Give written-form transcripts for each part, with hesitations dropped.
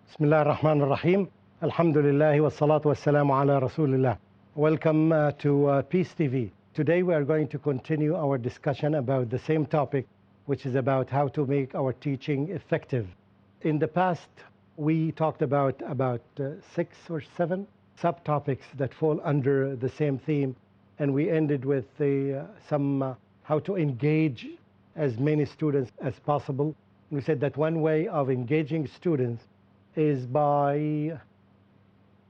Bismillah ar-Rahman ar-Rahim. Alhamdulillah wa salatu wa salamu ala Rasulillah. Welcome to Peace TV. Today we are going to continue our discussion about the same topic, which is about how to make our teaching effective. In the past, we talked about 6 or 7 subtopics that fall under the same theme, and we ended with how to engage as many students as possible. We said that one way of engaging students is by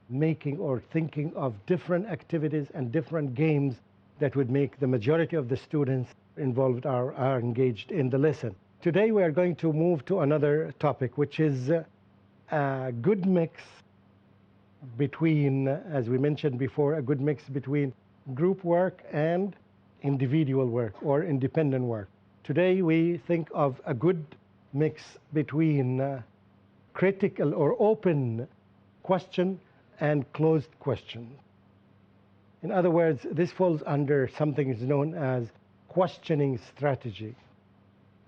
making or thinking of different activities and different games that would make the majority of the students involved are engaged in the lesson. Today we are going to move to another topic, which is a good mix between, as we mentioned before, a good mix between group work and individual work or independent work. Today we think of a good mix between critical or open question and closed question. In other words, this falls under something is known as questioning strategy.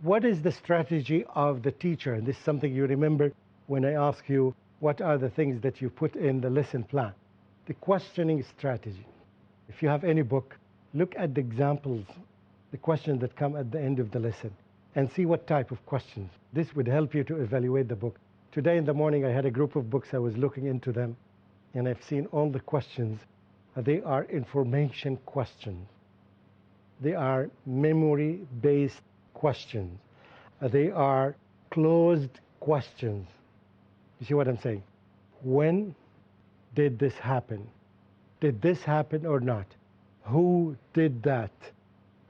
What is the strategy of the teacher? And this is something you remember when I ask you what are the things that you put in the lesson plan. The questioning strategy. If you have any book, look at the examples, the questions that come at the end of the lesson, and see what type of questions. This would help you to evaluate the book. Today in the morning, I had a group of books. I was looking into them, and I've seen all the questions. They are information questions. They are memory-based questions. They are closed questions. You see what I'm saying? When did this happen? Did this happen or not? Who did that?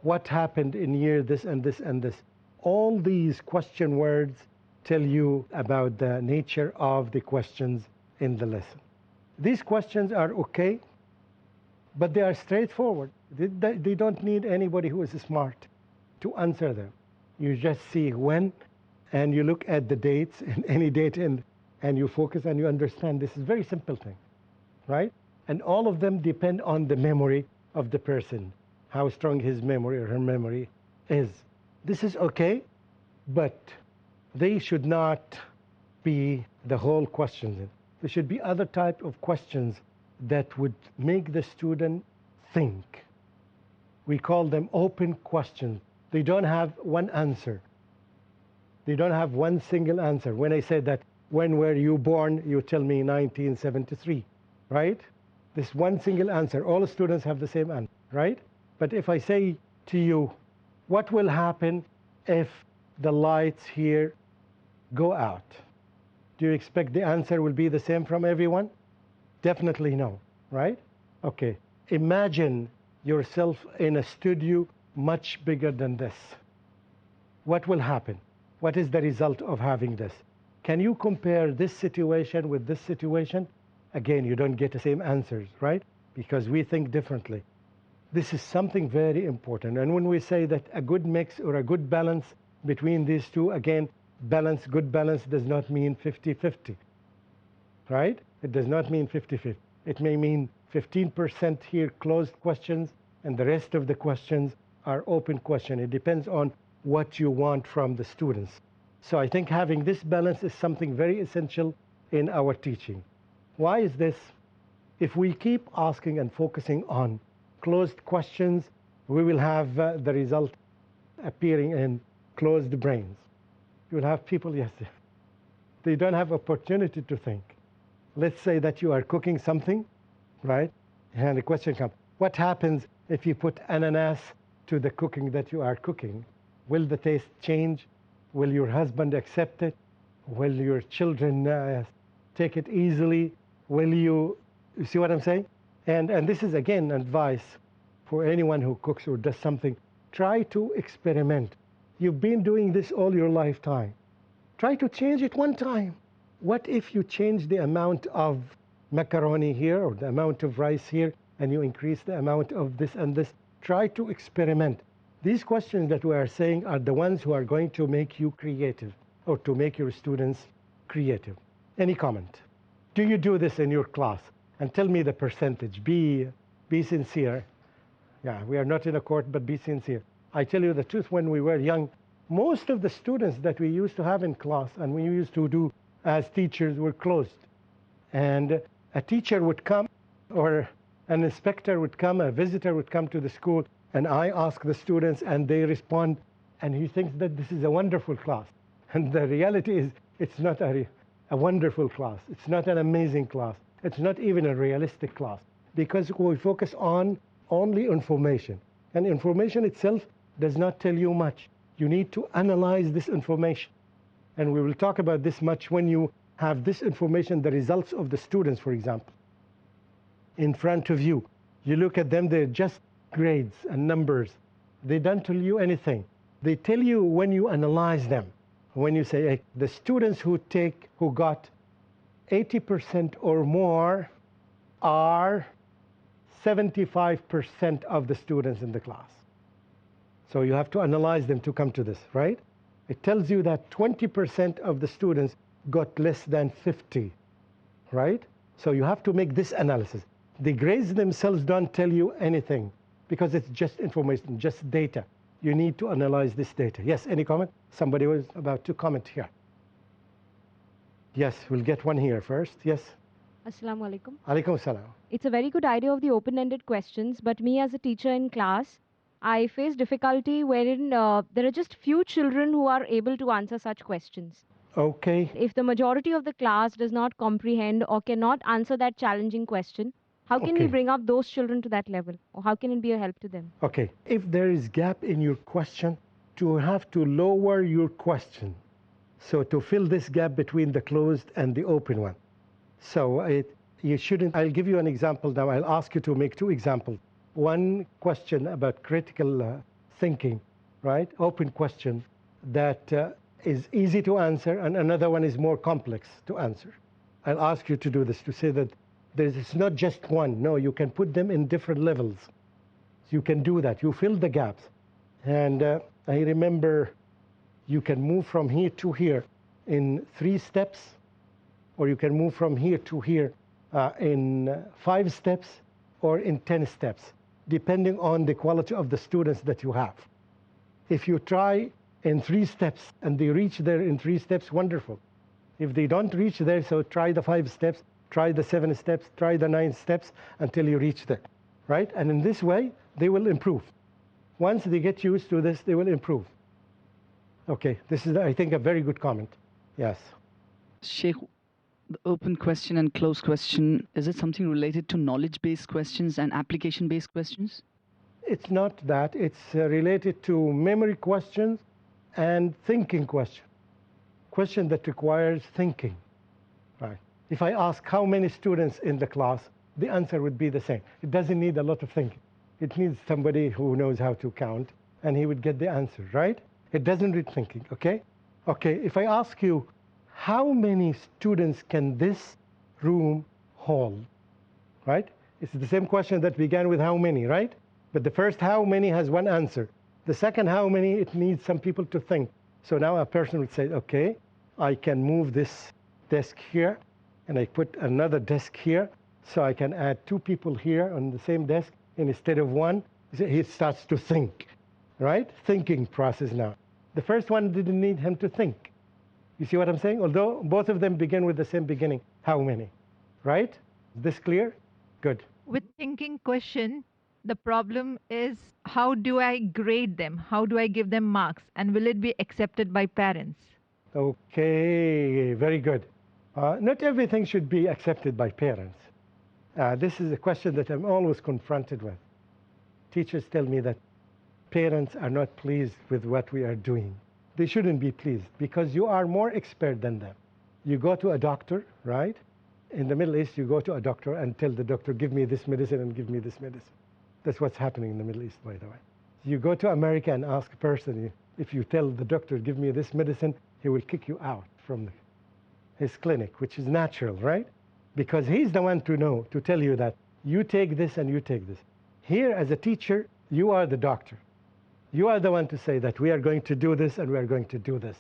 What happened in year this and this and this? All these question words tell you about the nature of the questions in the lesson. These questions are okay, but they are straightforward. They don't need anybody who is smart to answer them. You just see when, and you look at the dates, and any date, and you focus and you understand this is a very simple thing, right? And all of them depend on the memory of the person, how strong his memory or her memory is. This is okay, but they should not be the whole questions. There should be other type of questions that would make the student think. We call them open questions. They don't have one answer. They don't have one single answer. When I say that, when were you born? You tell me 1973, right? This one single answer. All students have the same answer, right? But if I say to you, what will happen if the lights here go out? Do you expect the answer will be the same from everyone? Definitely no, right? Okay, imagine yourself in a studio much bigger than this. What will happen? What is the result of having this? Can you compare this situation with this situation? Again, you don't get the same answers, right? Because we think differently. This is something very important. And when we say that a good mix or a good balance between these two, again, balance, good balance does not mean 50-50, right? It does not mean 50-50. It may mean 15% here closed questions, and the rest of the questions are open questions. It depends on what you want from the students. So I think having this balance is something very essential in our teaching. Why is this? If we keep asking and focusing on closed questions, we will have the result appearing in closed brains. You will have people, yes, they don't have opportunity to think. Let's say that you are cooking something, right? And the question comes, what happens if you put ananas to the cooking that you are cooking? Will the taste change? Will your husband accept it? Will your children take it easily? Will you see what I'm saying? And this is, again, advice for anyone who cooks or does something. Try to experiment. You've been doing this all your lifetime. Try to change it one time. What if you change the amount of macaroni here or the amount of rice here, and you increase the amount of this and this? Try to experiment. These questions that we are saying are the ones who are going to make you creative or to make your students creative. Any comment? Do you do this in your class? And tell me the percentage. Be sincere. Yeah, we are not in a court, but be sincere. I tell you the truth, when we were young, most of the students that we used to have in class, and we used to do as teachers were closed. And a teacher would come, or an inspector would come, a visitor would come to the school, and I ask the students and they respond, and he thinks that this is a wonderful class. And the reality is it's not a wonderful class. It's not an amazing class. It's not even a realistic class, because we focus on only information. And information itself does not tell you much. You need to analyze this information. And we will talk about this much when you have this information, the results of the students, for example, in front of you. You look at them, they're just grades and numbers. They don't tell you anything. They tell you when you analyze them. When you say, hey, the students who got 80% or more are 75% of the students in the class. So you have to analyze them to come to this, right? It tells you that 20% of the students got less than 50, right? So you have to make this analysis. The grades themselves don't tell you anything because it's just information, just data. You need to analyze this data. Yes, any comment? Somebody was about to comment here. Yes, we'll get one here first. Yes. Assalamu alaikum. Alaikum salam. It's a very good idea of the open-ended questions, but me as a teacher in class, I face difficulty wherein there are just few children who are able to answer such questions. Okay. If the majority of the class does not comprehend or cannot answer that challenging question, how can we bring up those children to that level? Or how can it be a help to them? Okay. If there is gap in your question, you have to lower your question. So to fill this gap between the closed and the open one. So you shouldn't, I'll give you an example now. I'll ask you to make two examples. One question about critical thinking, right? Open question that is easy to answer, and another one is more complex to answer. I'll ask you to do this, to say that it's not just one. No, you can put them in different levels. You can do that. You fill the gaps. And I remember you can move from here to here in 3 steps, or you can move from here to here in 5 steps, or in 10 steps, depending on the quality of the students that you have. If you try in 3 steps and they reach there in 3 steps, wonderful. If they don't reach there, so try the 5 steps, try the 7 steps, try the 9 steps until you reach there, right? And in this way, they will improve. Once they get used to this, they will improve. Okay, this is, I think, a very good comment. Yes. Sheikh, the open question and closed question, is it something related to knowledge-based questions and application-based questions? It's not that. It's related to memory questions and thinking questions. Question that requires thinking, right? If I ask how many students in the class, the answer would be the same. It doesn't need a lot of thinking. It needs somebody who knows how to count, and he would get the answer, right? It doesn't need thinking, okay? Okay, if I ask you, how many students can this room hold, right? It's the same question that began with how many, right? But the first how many has one answer. The second how many, it needs some people to think. So now a person would say, okay, I can move this desk here, and I put another desk here, so I can add 2 people here on the same desk, and instead of 1, he starts to think, right? Thinking process now. The first one didn't need him to think. You see what I'm saying? Although both of them begin with the same beginning. How many? Right? Is this clear? Good. With thinking question, the problem is, how do I grade them? How do I give them marks? And will it be accepted by parents? Okay, very good. Not everything should be accepted by parents. This is a question that I'm always confronted with. Teachers tell me that parents are not pleased with what we are doing. They shouldn't be pleased because you are more expert than them. You go to a doctor, right? In the Middle East, you go to a doctor and tell the doctor, give me this medicine and give me this medicine. That's what's happening in the Middle East, by the way. You go to America and ask a person, if you tell the doctor, give me this medicine, he will kick you out from his clinic, which is natural, right? Because he's the one to know, to tell you that you take this and you take this. Here, as a teacher, you are the doctor. You are the one to say that we are going to do this and we are going to do this.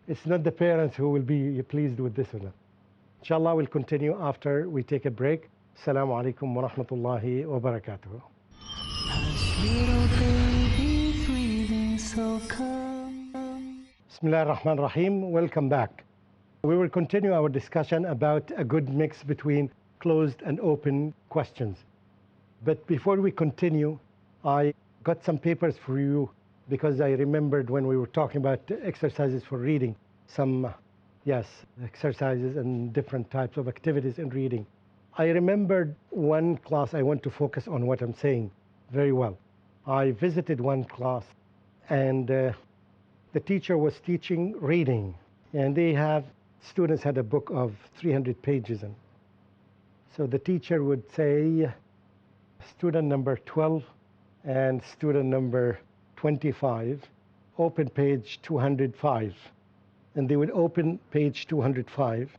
It's not the parents who will be pleased with this or not. Inshallah, we'll continue after we take a break. Assalamu alaikum wa rahmatullahi wa barakatuh. Bismillah ar-Rahman ar-Rahim. Welcome back. We will continue our discussion about a good mix between closed and open questions. But before we continue, I got some papers for you because I remembered when we were talking about exercises for reading, some, yes, exercises and different types of activities in reading. I remembered one class. I want to focus on what I'm saying very well. I visited one class, and the teacher was teaching reading, and students had a book of 300 pages. And so the teacher would say, student number 12 and student number 25, open page 205. And they would open page 205,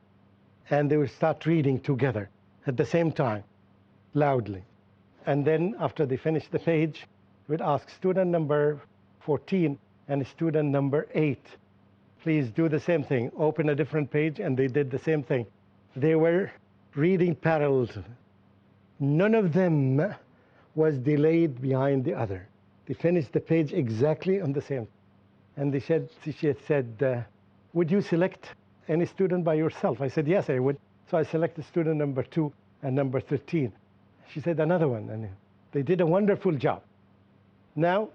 and they would start reading together at the same time, loudly. And then after they finished the page, we'd ask student number 14 and student number 8, please do the same thing. Open a different page, and they did the same thing. They were reading parallel. None of them was delayed behind the other. They finished the page exactly on the same. And she said, would you select any student by yourself? I said, yes, I would. So I selected student number 2 and number 13. She said, another one. And they did a wonderful job. Now,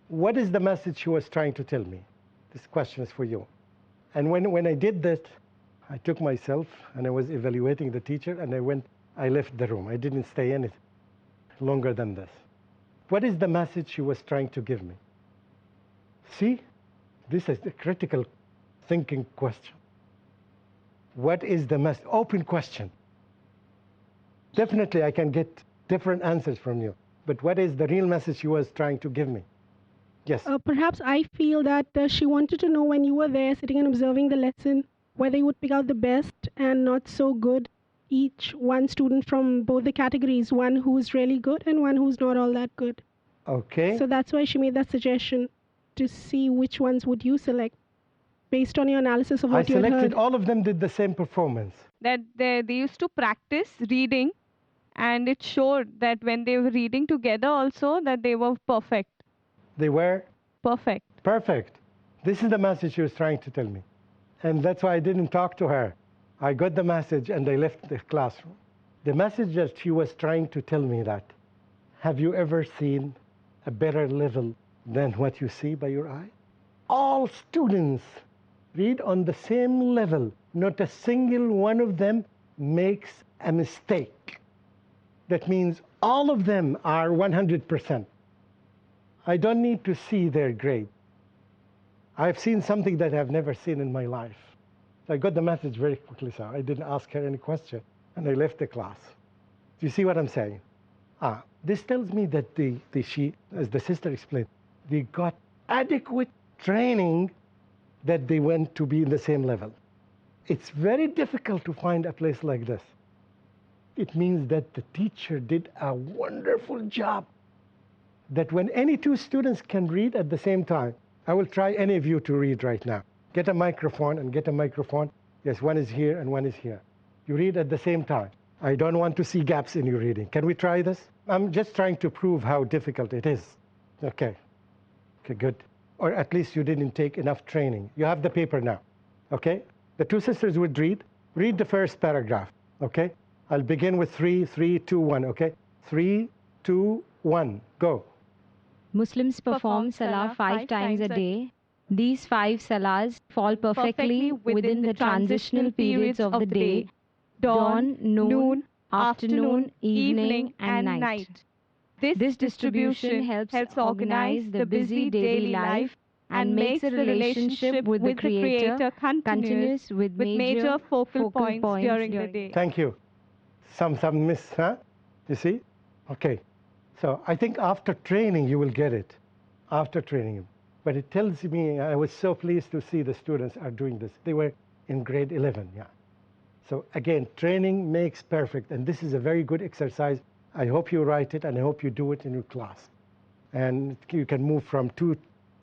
what is the message she was trying to tell me? This question is for you. And when I did that, I took myself and I was evaluating the teacher, and I left the room. I didn't stay in it longer than this. What is the message she was trying to give me? See, this is the critical thinking question. What is the message? Open question. Definitely I can get different answers from you, but what is the real message she was trying to give me? Yes. Perhaps I feel that she wanted to know when you were there sitting and observing the lesson, whether you would pick out the best and not so good, one student from both the categories, one who's really good and one who's not all that good. Okay. So that's why she made that suggestion, to see which ones would you select based on your analysis of what you had heard. I selected all of them did the same performance. That they used to practice reading, and it showed that when they were reading together also, that they were perfect. They were? Perfect. Perfect. This is the message she was trying to tell me. And that's why I didn't talk to her. I got the message and I left the classroom. The message that she was trying to tell me that, have you ever seen a better level than what you see by your eye? All students read on the same level. Not a single one of them makes a mistake. That means all of them are 100%. I don't need to see their grade. I've seen something that I've never seen in my life. So I got the message very quickly, so I didn't ask her any question, and I left the class. Do you see what I'm saying? This tells me that she, as the sister explained, they got adequate training that they went to be in the same level. It's very difficult to find a place like this. It means that the teacher did a wonderful job. That when any two students can read at the same time, I will try any of you to read right now. Get a microphone and get a microphone. Yes, one is here and one is here. You read at the same time. I don't want to see gaps in your reading. Can we try this? I'm just trying to prove how difficult it is. Okay. Okay, good. Or at least you didn't take enough training. You have the paper now. Okay? The two sisters would read. Read the first paragraph. Okay? I'll begin with 3, 3, 2, 1. Okay? 3, 2, 1. Go. Muslims perform salah 5 times a day. These 5 salahs fall perfectly within the transitional periods of the day: dawn, noon, afternoon, evening, and night. This distribution helps organize the busy daily life and makes the relationship with the Creator continuous with major focal points during the day. Thank you. Some miss, huh? You see? Okay. So I think after training, you will get it. After training. But it tells me, I was so pleased to see the students are doing this. They were in grade 11, yeah. So again, training makes perfect. And this is a very good exercise. I hope you write it, and I hope you do it in your class. And you can move from 2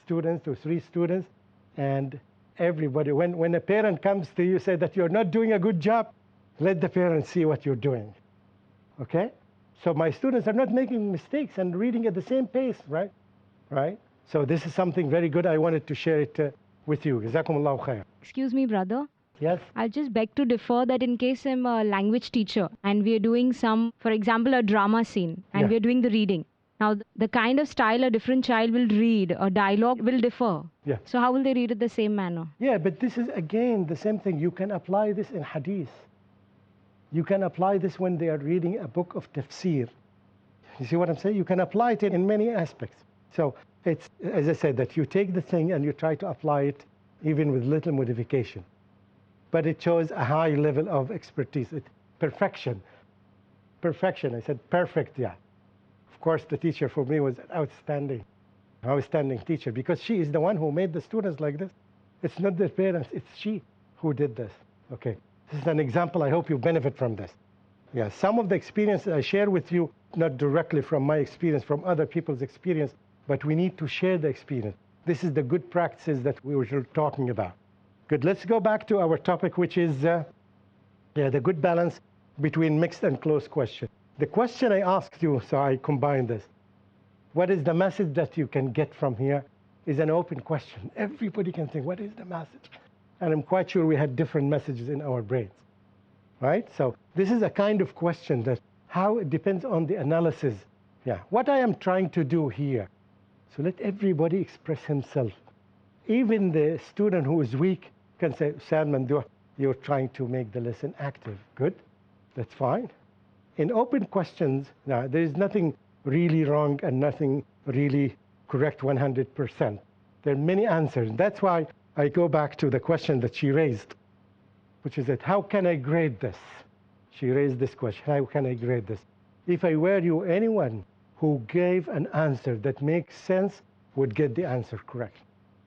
students to 3 students. And everybody, when a parent comes to you, say that you're not doing a good job, let the parent see what you're doing. Okay? So my students are not making mistakes and reading at the same pace, right? Right? So this is something very good. I wanted to share it with you. Jazakumullahu khair. Excuse me, brother. Yes? I'll just beg to differ that in case I'm a language teacher and we are doing some, for example, a drama scene and Yeah. we are doing the reading. Now, the kind of style a different child will read, a dialogue will differ. Yeah. So how will they read it the same manner? Yeah, but this is again the same thing. You can apply this in hadith. You can apply this when they are reading a book of tafsir. You see what I'm saying? You can apply it in many aspects. So it's, as I said, that you take the thing and you try to apply it even with little modification. But it shows a high level of expertise. Perfection. Perfection. I said perfect, yeah. Of course, the teacher for me was an outstanding teacher, because she is the one who made the students like this. It's not their parents, it's she who did this. Okay, this is an example. I hope you benefit from this. Yeah, some of the experiences I share with you, not directly from my experience, from other people's experience, but we need to share the experience. This is the good practices that we were talking about. Good, let's go back to our topic, which is the good balance between mixed and closed question. The question I asked you, so I combined this. What is the message that you can get from here is an open question. Everybody can think, what is the message? And I'm quite sure we had different messages in our brains, right? So this is a kind of question that how it depends on the analysis. Yeah, what I am trying to do here, so let everybody express himself. Even the student who is weak can say, Mamdooh, you're trying to make the lesson active. Good, that's fine. In open questions, now, there is nothing really wrong and nothing really correct 100%. There are many answers. That's why I go back to the question that she raised, which is that how can I grade this? She raised this question, how can I grade this? If I were you, anyone who gave an answer that makes sense would get the answer correct.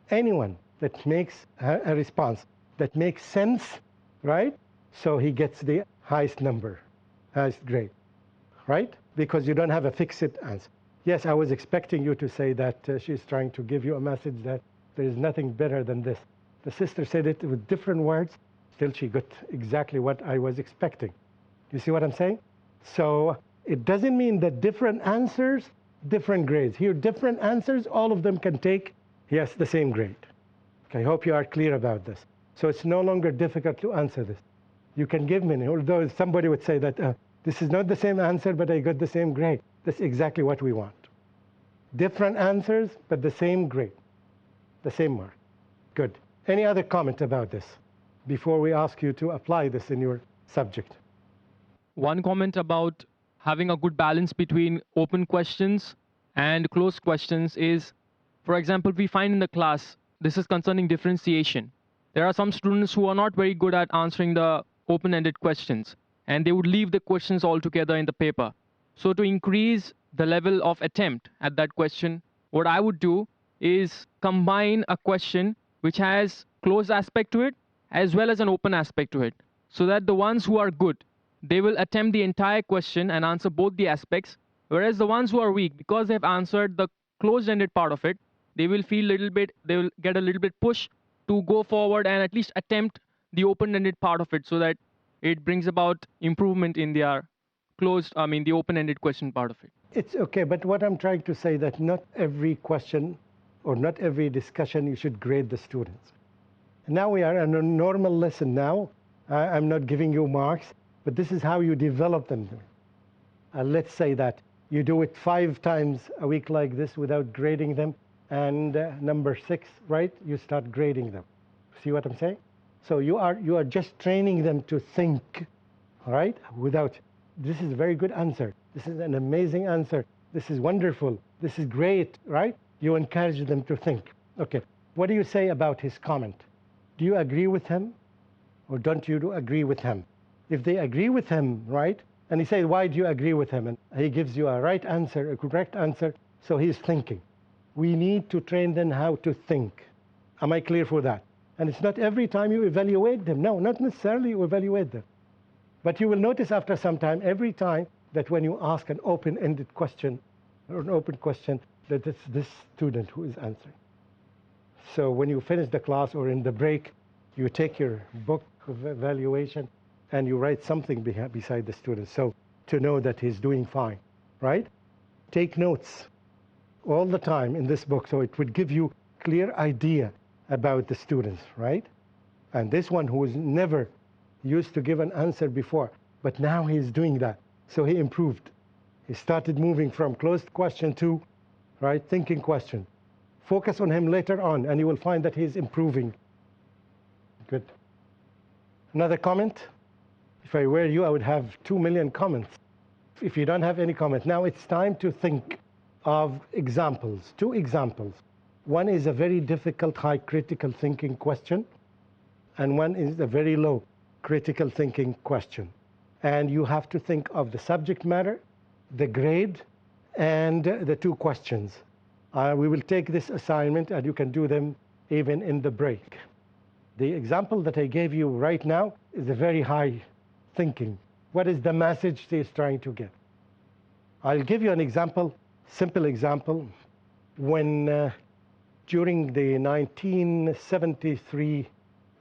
Anyone that makes a response that makes sense, right? So he gets the highest number, highest grade, right? Because you don't have a fixed answer. Yes, I was expecting you to say that she's trying to give you a message that there is nothing better than this. The sister said it with different words, still she got exactly what I was expecting. You see what I'm saying? So it doesn't mean that different answers, different grades. Here, different answers, all of them can take, yes, the same grade. Okay, I hope you are clear about this. So it's no longer difficult to answer this. You can give many, although somebody would say that this is not the same answer, but I got the same grade. That's exactly what we want. Different answers, but the same grade, the same mark. Good. Any other comment about this before we ask you to apply this in your subject? One comment about having a good balance between open questions and closed questions is, for example, we find in the class, this is concerning differentiation. There are some students who are not very good at answering the open-ended questions, and they would leave the questions altogether in the paper. So to increase the level of attempt at that question, what I would do is combine a question which has closed aspect to it as well as an open aspect to it, so that the ones who are good, they will attempt the entire question and answer both the aspects, whereas the ones who are weak, because they've answered the closed-ended part of it, they will get a little bit push to go forward and at least attempt the open-ended part of it, so that it brings about improvement in their the open-ended question part of it. It's okay, but what I'm trying to say that not every question or not every discussion you should grade the students. Now we are in a normal lesson now. I'm not giving you marks, but this is how you develop them. Let's say that you do it 5 times a week like this without grading them, and number 6, right, you start grading them. See what I'm saying? So you are just training them to think, all right, without, this is a very good answer. This is an amazing answer. This is wonderful. This is great, right? You encourage them to think. Okay, what do you say about his comment? Do you agree with him or don't you agree with him? If they agree with him, right, and he says, why do you agree with him? And he gives you a right answer, a correct answer, so he's thinking. We need to train them how to think. Am I clear for that? And it's not every time you evaluate them. No, not necessarily you evaluate them. But you will notice after some time, every time that when you ask an open-ended question, or an open question, that it's this student who is answering. So when you finish the class or in the break, you take your book of evaluation and you write something beside the student, so to know that he's doing fine, right? Take notes all the time in this book, so it would give you clear idea about the students, right? And this one who was never used to give an answer before, but now he's doing that. So he improved. He started moving from closed question to thinking question. Focus on him later on, and you will find that he's improving. Good. Another comment? If I were you, I would have 2 million comments. If you don't have any comment, now it's time to think of examples. 2 examples. One is a very difficult, high critical thinking question, and one is a very low critical thinking question. And you have to think of the subject matter, the grade, and the 2 questions. We will take this assignment, and you can do them even in the break. The example that I gave you right now is a very high thinking. What is the message he is trying to get? I'll give you an example, simple example. When during the 1973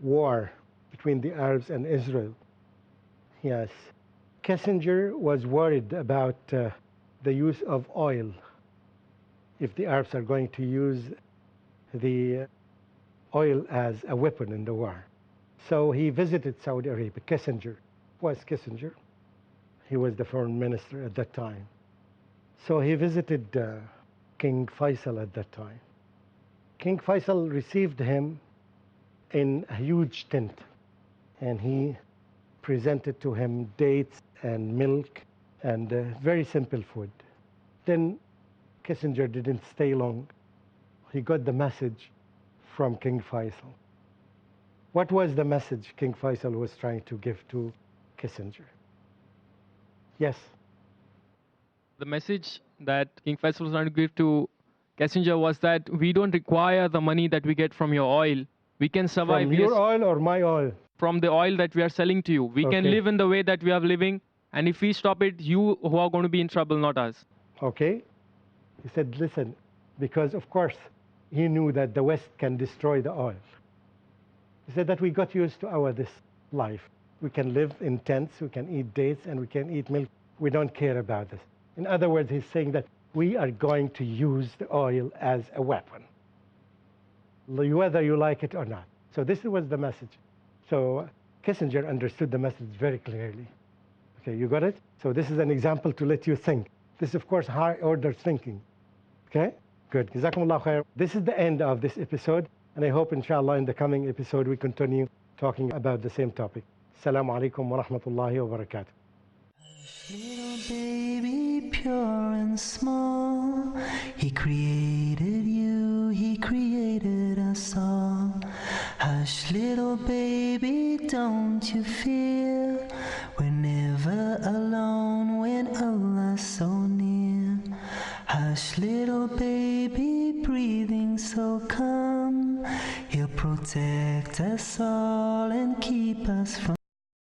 war between the Arabs and Israel, yes, Kissinger was worried about the use of oil. If the Arabs are going to use the oil as a weapon in the war. So he visited Saudi Arabia. Kissinger was Kissinger. He was the foreign minister at that time. So he visited King Faisal at that time. King Faisal received him in a huge tent, and he presented to him dates and milk and very simple food. Then Kissinger didn't stay long. He got the message from King Faisal. What was the message King Faisal was trying to give to Kissinger? Yes? The message that King Faisal was trying to give to Kissinger was that we don't require the money that we get from your oil. We can survive. From your oil or my oil? From the oil that we are selling to you. We can live in the way that we are living, and if we stop it, you who are going to be in trouble, not us. Okay. He said, listen, because of course he knew that the West can destroy the oil. He said that we got used to this life. We can live in tents, we can eat dates, and we can eat milk. We don't care about this. In other words, he's saying that we are going to use the oil as a weapon, whether you like it or not. So this was the message. So Kissinger understood the message very clearly. Okay, you got it? So this is an example to let you think. This is, of course, high order thinking. Okay? Good. Jazakumullah khair. This is the end of this episode, and I hope, inshallah, in the coming episode, we continue talking about the same topic. Assalamu alaikum wa rahmatullahi wa barakatuh. Little baby, pure and small, He created you, He created us all. Hush, little baby, don't you fear, we're never alone when Allah's so near. Hush, little baby, breathing so calm, He'll protect us all and keep us from